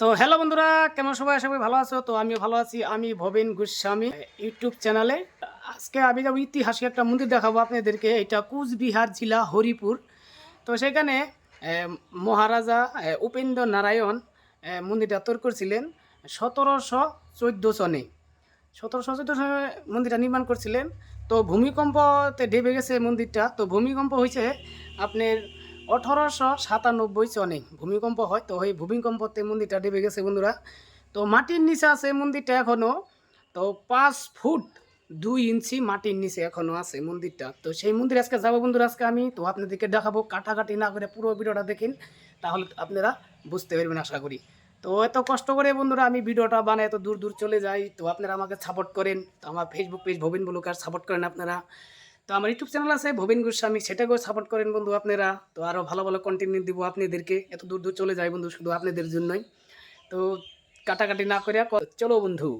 তো হ্যালো বন্ধুরা, কেমন সবাই? আশা করি ভালো আছো। তো আমিও ভালো আছি। আমি ভবেন গোস্বামী ইউটিউব চ্যানেলে। আজকে আমি যাবো ঐতিহাসিক একটা মন্দির দেখাবো আপনাদেরকে। এটা কুচবিহার জেলা হরিপুর। তো সেখানে মহারাজা উপেন্দ্র নারায়ণ মন্দিরটা তৈরি করছিলেন 1714 সনে। 1714 সনে মন্দিরটা নির্মাণ করছিলেন। তো ভূমিকম্পতে ডেবে গেছে মন্দিরটা। তো ভূমিকম্প হয়েছে আপনার 1897 সনে ভূমিকম্প হয়। তো ওই ভূমিকম্পতে মন্দিরটা ডেবে গেছে বন্ধুরা। তো মাটির নিচে আছে মন্দিরটা এখনও। তো 5 ফুট 2 ইঞ্চি মাটির নিচে এখনও আছে মন্দিরটা। তো সেই মন্দিরে আজকে যাবো বন্ধুরা। আজকে আমি তো আপনাদেরকে দেখাবো, কাটাকাটি না করে পুরো ভিডিওটা দেখেন, তাহলে আপনারা বুঝতে পারবেন আশা করি। তো এত কষ্ট করে বন্ধুরা আমি ভিডিওটা বানাই, এত দূর দূর চলে যাই। তো আপনারা আমাকে সাপোর্ট করেন। তো আমার Facebook page Bhaben blogger support করেন আপনারা। তো আমার ইউটিউব চ্যানেল আছে ভবেন গোস্বামী, সেটাকেও সাপোর্ট করেন বন্ধু আপনারা। তো আরও ভালো ভালো কন্টেন্ট দিব আপনাদেরকে। এত দূর দূর চলে যায় বন্ধু শুধু আপনাদের জন্যই। তো কাটাকাটি না করে চলো বন্ধু।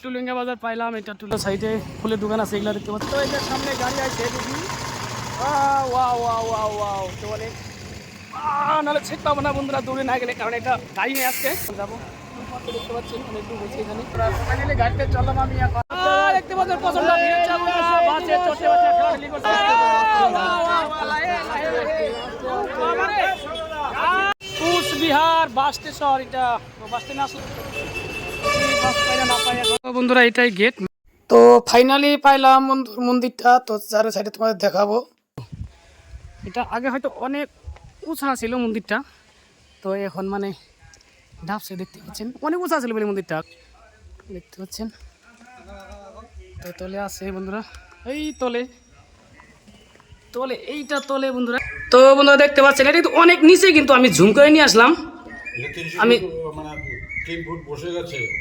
টুলুঙ্গা বাজার পাইলাম। এটা টুলো সাইডে ফুলের দোকান আছে, এগুলো দেখতে পাচ্ছি। তো এটার সামনে গাড়ি আছে দেখি। Wow wow wow wow. তো বলে নাহলে ছিট পাবো না বন্ধুরা দৌড়ে না গেলে, কারণ এটা গাড়ি নিয়ে আসছে। যাবো দেখতে পাচ্ছেন অনেক দূর হয়েছে এখানে। ফাইনালি গাড়িতে চললাম আমি এখন। দেখতে পাচ্ছেন প্রচন্ড ভিড়, বাসে চড়তে বাসে খেলাখেলি করছে। কুচবিহার বাস স্টেশন, এটা বাস স্ট্যান্ড আসলে বন্ধুরা এটাই গেট। তো ফাইনালি পাইলাম বন্ধুর মন্দিরটা। তো চার সাইডে তোমাদের দেখাবো। এটা আগে হয়তো অনেক উঁচা ছিল মন্দিরটা, তো এখন মানে ঢাপসে দেখতে পাচ্ছেন। অনেক উঁচা ছিল বলে মন্দিরটা দেখতে পাচ্ছেন। তো তলে আছে বন্ধুরা, এই তলে তলে এইটা তলে বন্ধুরা। তো বন্ধুরা দেখতে পাচ্ছেন এটা কিন্তু অনেক নিচে, কিন্তু আমি ঝুম করে নিয়ে আসলাম। আমি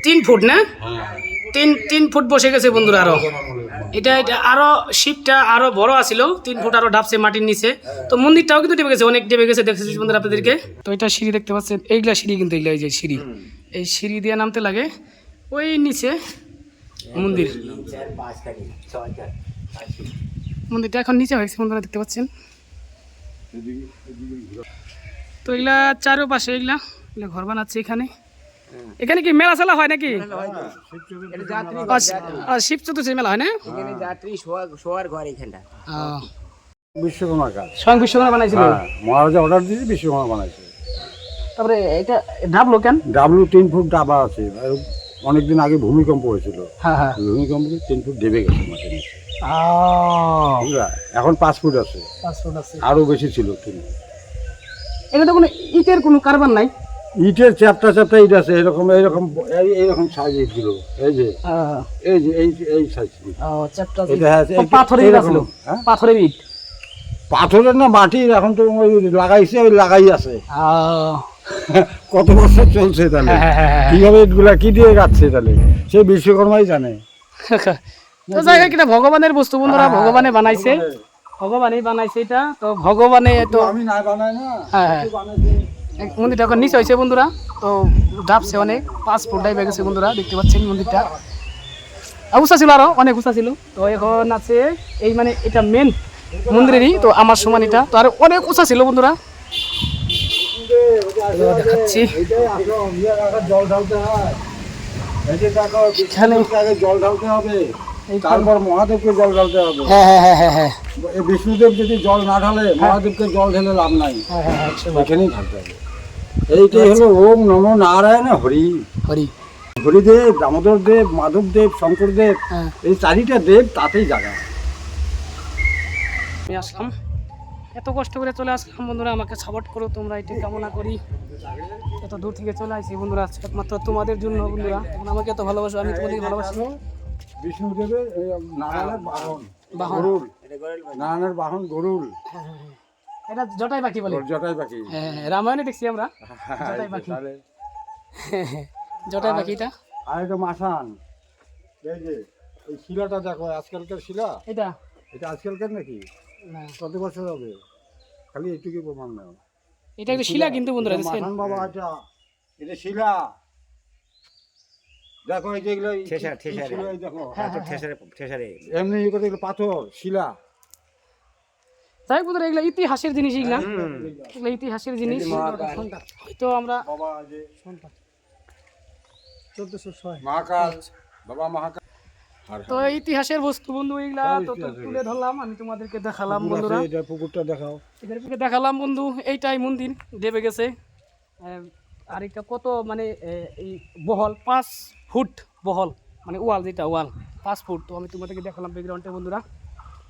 3 ফুট না, 3 ফুট বসে গেছে বন্ধুরা। আরো এটা আরো শিপটা আরো বড় আছিল, 3 ফুট আরো ডাবছে মাটির নিচে। তো মন্দিরটাও কিন্তু ডেবে গেছে, অনেক ডেবে গেছে দেখতেছি বন্ধুরা আপনাদেরকে। তো এটা সিঁড়ি দেখতে পাচ্ছেন, এইগুলা সিঁড়ি কিন্তু এইগুলা এই যে সিঁড়ি, এই সিঁড়ি দিয়ে নামতে লাগে ওই নিচে মন্দির। মন্দিরটা এখন নিচে হয়েছে বন্ধুরা দেখতে পাচ্ছেন। তো এগুলা চারপাশে এগুলা ঘর বানাচ্ছে এখানে। এখানে কি মেলা চেলা হয় নাকি? শিব চতুর্থী মেলা হয় না? বিশ্বকর্মা কাজ স্বয়ং বিশ্বকর্মা বানাইছিল। মহারাজা অর্ডার দিয়েছে, বিশ্বকর্মা বানাইছে। তারপরে এটা ডাবলো কেন? ডাবলু 3 ফুট ডাবা আছে। অনেকদিন আগে ভূমিকম্প হয়েছিল, হ্যাঁ হ্যাঁ, ভূমিকম্পে 3 ফুট দেবে গেছে মাটির নিচে। এখন 5 ফুট আছে, 5 ফুট আছে। আরো বেশি ছিল 3 ফুট। এটা তো কোনো ইটের কোনো কারবার নাই। ইটের চ্যাপটা চ্যাপটা ইট আছে, এরকম এইরকম এইরকম সাইজ ইট ছিল। এই যে এই যে এই সাইজ চ্যাপটা এটা আছে। পাথরের ইট ছিল, পাথরের ইট। পাথরের না মাটির, এখন তো ওই লাগাইছে, ওই লাগাই আছে। কত বছর চলছে তাহলে, কিভাবে ইটগুলা কি দিয়ে গাচ্ছে তাহলে সেই বিশ্বকর্মাই জানে। তো যাই হোক, এটা ভগবানের বস্তু বন্ধুরা, ভগবানে বানাইছে, ভগবানই বানাইছে এটা। তো ভগবানে তো আমি না বানাই না। হ্যাঁ, মন্দিরটা এখন নিচে হয়েছে বন্ধুরা। তো ডাবছে অনেক, 5 ফুট ডাইবে গেছে বন্ধুরা দেখতে পাচ্ছেন। মন্দিরটা উঁচা ছিল, আরো অনেক উঁচা ছিল। তো এখন আছে এই মানে এটা মেন মন্দিরেরই, তো আমার সমান এটা তো আরো অনেক উঁচা ছিল বন্ধুরা। দেখাচ্ছি জল ঢালতে হয়, জল ঢালতে হবে, তারপর মহাদেবকে জল ঢালতে হবে। হ্যাঁ হ্যাঁ হ্যাঁ হ্যাঁ হ্যাঁ, বিষ্ণুদেব যদি জল না ঢালে, মহাদেবকে জল ঢেলে লাভ নাই, এখানেই ঢালতে হবে। এইটাই হলো ওম নমো নারায়ণ হরি। হরি হরিদেব, দামোদর দেব, মাধব দেব, শঙ্কর দেব, এই 4টা দেব তাতেই জায়গা। আমি আসলাম, এত কষ্ট করে চলে আসলাম বন্ধুরা, আমাকে সাপোর্ট করো তোমরা, এটাই কামনা করি। এত দূর থেকে চলে আসছি বন্ধুরা একমাত্র তোমাদের জন্য বন্ধুরা। তোমরা আমাকে এত ভালোবাসো, আমি তোমাদেরকে ভালোবাসি। বিষ্ণুদেবের নারায়ণের বাহন গরুল, নারায়ণের বাহন গরুল। এটা জটাই পাখি বলে, জটাই পাখি। হ্যাঁ, রামায়ণে দেখছি আমরা জটাই পাখি। জটাই পাখি এটা। আর এটা মাসান। এই যে এই শিলাটা দেখো, আজকালকার শিলা। এটা আজকালকার নাকি? না, কত বছর হবে, খালি এইটুকু প্রমাণ নাও। এটা একটা শিলা কিন্তু বন্ধুরা, মাসান বাবা, এটা শিলা। দেখো এই যেগুলো দেখো, এমনি পাথর শিলা। তাই বন্ধুরা এগুলো ইতিহাসের জিনিস, এগুলো ইতিহাসের জিনিস। হয়তো আমরা 1406 মহাকাল বাবা মহাকাল। তো এই ইতিহাসের বস্তু বন্ধু এইগুলা সব তো ইতিহাসের তুলে ধরলাম, আমি তোমাদেরকে দেখালাম পুকুর বন্ধুরা। আছে, এটা পুকুরটা দেখাও। এদেরকে দেখালাম বন্ধু, এইটাই মন্দির দেবে গেছে। আর এটা কত মানে এই বহল 5 ফুট বহল, মানে ওয়াল, যেটা ওয়াল 5 ফুট। তো আমি তোমাদেরকে দেখালাম ব্যাকগ্রাউন্ডে বন্ধুরা।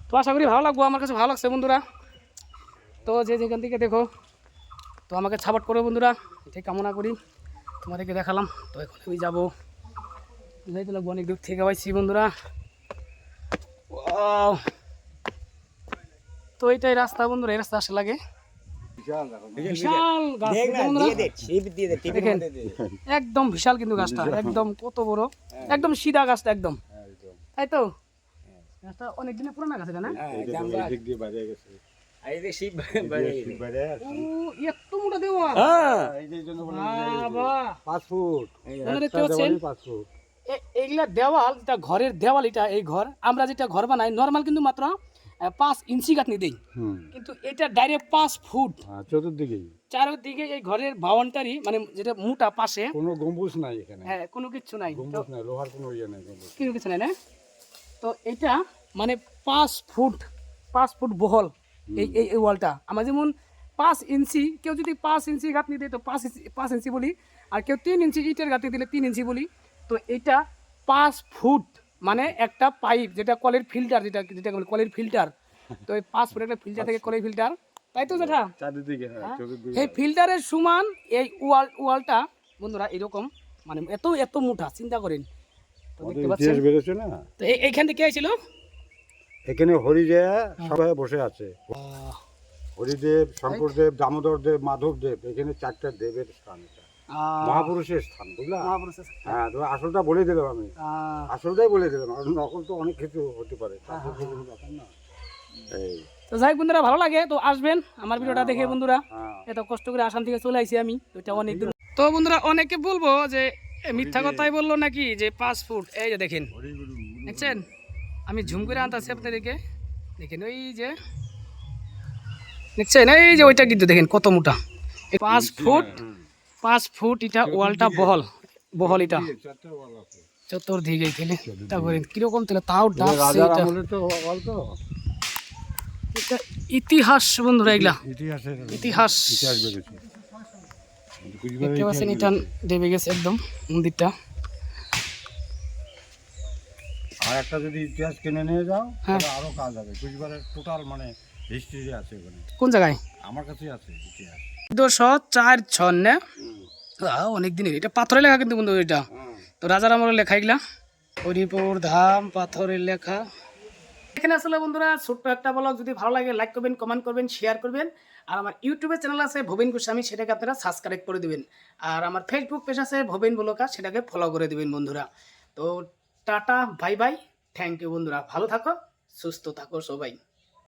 তো আশা করি ভালো লাগবো, আমার কাছে ভালো লাগছে বন্ধুরা। তো যে যেখান থেকে দেখো তো আমাকে সাপোর্ট করো বন্ধুরা, এটাই কামনা করি। তোমাদেরকে দেখালাম। তো এখন আমি যাবো, যাইতে লাগবো, অনেক দূর থেকে পাইছি বন্ধুরা। Wow! তো এইটাই রাস্তা বন্ধুরা, এই রাস্তা আসে লাগে বিশাল গাছ বন্ধুরা। দেখেন একদম বিশাল কিন্তু গাছটা, একদম কত বড়, একদম সিধা গাছটা একদম, তাই তো? গাছটা অনেক দিনের পুরানা গাছ এটা না? এদিক দিয়ে বাইরে গেছে। শিব বাইরে আছে। ও এত মোটা দেওয়াল, এই যে জন্য বলে বাবা 5 ফুট। বন্ধুরা দেখতে একটা পাচ্ছেন দেওয়ালই 5 ফুট। এইগুলা দেওয়াল, যেটা ঘরের দেওয়াল, এটা এই ঘর আমরা যেটা ঘর বানাই নর্মাল কিন্তু মাত্র 5 ইঞ্চি গাঁথনি দেই, কিন্তু এটা ডাইরেক্ট 5 ফুট চতুর্দিকেই চারদিকে। এই ঘরের বাউন্ডারি মানে যেটা মোটা পাশে, কোনো গম্বুজ নাই এখানে। হ্যাঁ কোনো কিছু নাই, গম্বুজ নাই, লোহার কোনো ইয়ে নাই, গম্বুজ। কোনো কিছু নাই না। তো এটা মানে 5 ফুট বহল এই এই এই ওয়ালটা। আমার যেমন 5 ইঞ্চি, কেউ যদি 5 ইঞ্চি গাঁথনি দেয় তো 5 ইঞ্চি বলি, আর কেউ 3 ইঞ্চি ইটের গাঁথনি দিলে 3 ইঞ্চি বলি। তো এটা 5 ফুট মানে একটা পাইপ, যেটা কলের ফিল্টার, যেটা কলের ফিল্টার। তো এই 5 ফুট একটা ফিল্টার থেকে কলের ফিল্টার, তাই তো যেটা চারিদিকে, হ্যাঁ, চতুর্দিকে। এই ফিল্টারের সমান এই ওয়ালটা বন্ধুরা এরকম, মানে এত এত মোটা, চিন্তা করেন। তো দেখতে পাচ্ছেন ইতিহাস বেরোচ্ছে না। তো এইখান থেকে কে ছিল? এখানে হরিজয়া সবাই বসে আছে। হরিদেব, শঙ্করদেব, দামোদরদেব, মাধবদেব, এখানে 4টা দেবের স্থান। এটা মহাপুরুষের স্থান, বুঝলা? হ্যাঁ, তো আসলটা বলে দিলাম আমি, আসলটাই বলে দিলাম। আর নকল তো অনেক কিছু হতে পারে, তারপর তো কোনো ব্যাপার না। এই তো যাই হোক বন্ধুরা, ভালো লাগে তো আসবেন আমার ভিডিওটা দেখে বন্ধুরা। এত কষ্ট করে আসাম থেকে চলে আইছি আমি, তো এটা অনেক দূর। তো বন্ধুরা অনেকে বলবো যে মিথ্যা কথাই বললো নাকি, যে 5 ফুট। এই যে দেখেন, দেখছেন, আমি ঝুম করে আনতেছি আপনাদেরকে, দেখেন ওই যে দেখছেন, এই যে ওইটা কিন্তু দেখেন কত মোটা, 5 ফুট 5 ফুট। এটা ওয়ালটা বহল এটা চতুর্দিকে খেলে, তারপরে কিরকম ছিল তাও ডাকছে। রাজার এটা আমলে তো বল তো এটা ইতিহাস বন্ধুরা, এগুলা ইতিহাস বেরোচ্ছে। দেখতে পাচ্ছেন, এটা দেবে গেছে একদম মন্দিরটা। আর একটা যদি ইতিহাস কিনে নিয়ে যাও তাহলে আরো কাজ হবে। কুচবিহারের টোটাল মানে হিস্ট্রি আছে ওখানে। কোন জায়গায়? আমার কাছেই আছে ইতিহাস। 204 না, অনেক দিনের। এটা পাথরের লেখা কিন্তু বন্ধু, এটা তো রাজার আমলের লেখা এগুলা। হরিপুর ধাম, পাথরের লেখা। এখানে আসলে বন্ধুরা ছোট্ট একটা ব্লগ, যদি ভালো লাগে লাইক করবেন, কমেন্ট করবেন, শেয়ার করবেন। আর আমার ইউটিউবে চ্যানেল আছে ভবেন গোস্বামী, সেটাকে আপনারা সাবস্ক্রাইব করে দিবেন। আর আমার ফেসবুক পেজ আছে ভবেন ব্লগার, সেটাকে ফলো করে দিবেন বন্ধুরা। তো tata, bye bye, thank you বন্ধুরা, ভালো থাকো, সুস্থ থাকো সবাই।